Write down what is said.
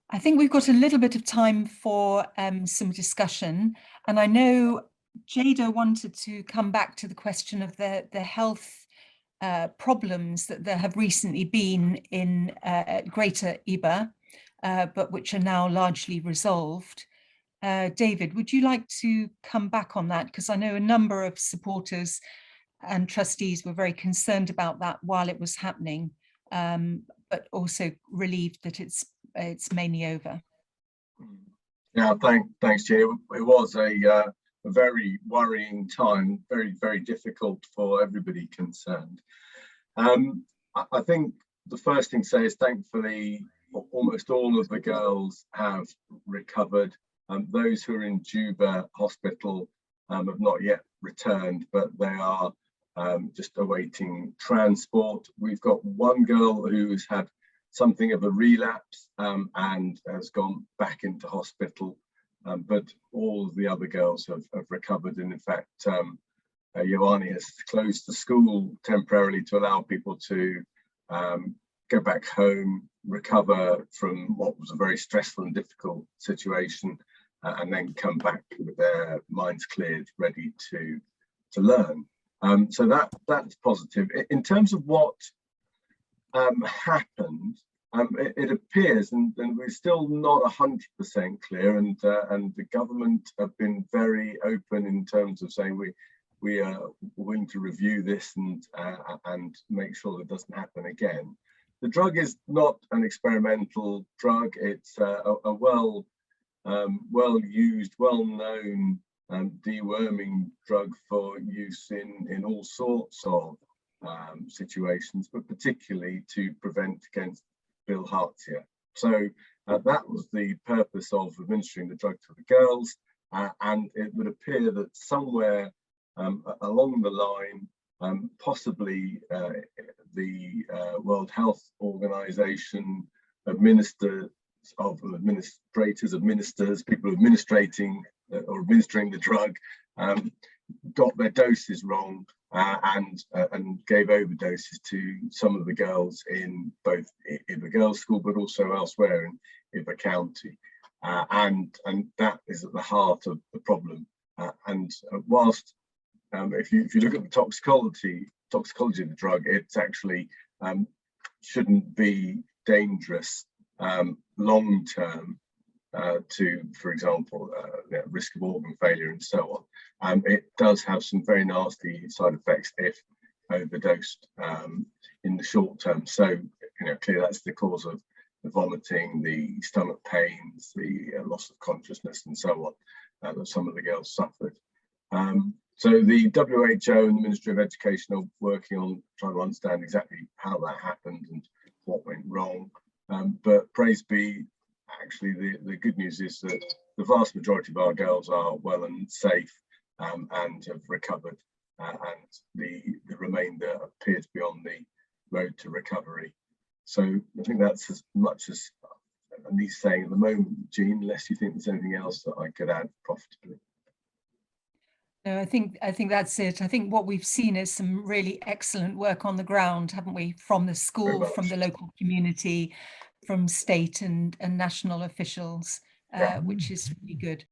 I think we've got a little bit of time for some discussion. And I know Jada wanted to come back to the question of the health problems that there have recently been in Greater Ibba, but which are now largely resolved. David, would you like to come back on that? Because I know a number of supporters and trustees were very concerned about that while it was happening, but also relieved that it's mainly over. Yeah, thanks, Jay. It was a very worrying time, very difficult for everybody concerned. I think the first thing to say is thankfully almost all of the girls have recovered. Those who are in Juba hospital have not yet returned, but they are just awaiting transport. We've got one girl who's had something of a relapse and has gone back into hospital, but all of the other girls have recovered. And in fact, Yoane has closed the school temporarily to allow people to go back home, recover from what was a very stressful and difficult situation, and then come back with their minds cleared, ready to learn. So that's positive. In terms of what happened, it appears, and we're still not 100% clear, and the government have been very open in terms of saying we are willing to review this and make sure that it doesn't happen again. The drug is not an experimental drug. It's a well used, well-known deworming drug for use in all sorts of situations, but particularly to prevent against bilharzia. So that was the purpose of administering the drug to the girls, and it would appear that somewhere along the line, possibly the World Health Organization administrators, people administering or administering the drug, got their doses wrong and gave overdoses to some of the girls in both Ibba Girls' School, but also elsewhere in Ibba County, and that is at the heart of the problem. And whilst if you look at the toxicology of the drug, it's actually shouldn't be dangerous long term to, for example, risk of organ failure and so on. It does have some very nasty side effects if overdosed in the short term. So, clearly that's the cause of the vomiting, the stomach pains, the loss of consciousness and so on that some of the girls suffered. So the WHO and the Ministry of Education are working on trying to understand exactly how that happened and what went wrong. But praise be, actually, the good news is that the vast majority of our girls are well and safe and have recovered, and the remainder appear to be on the road to recovery. So I think that's as much as I'm saying at the moment, Jean, unless you think there's anything else that I could add profitably. No, I think that's it. I think what we've seen is some really excellent work on the ground, haven't we? From the school, from the local community, from state and national officials, which is really good.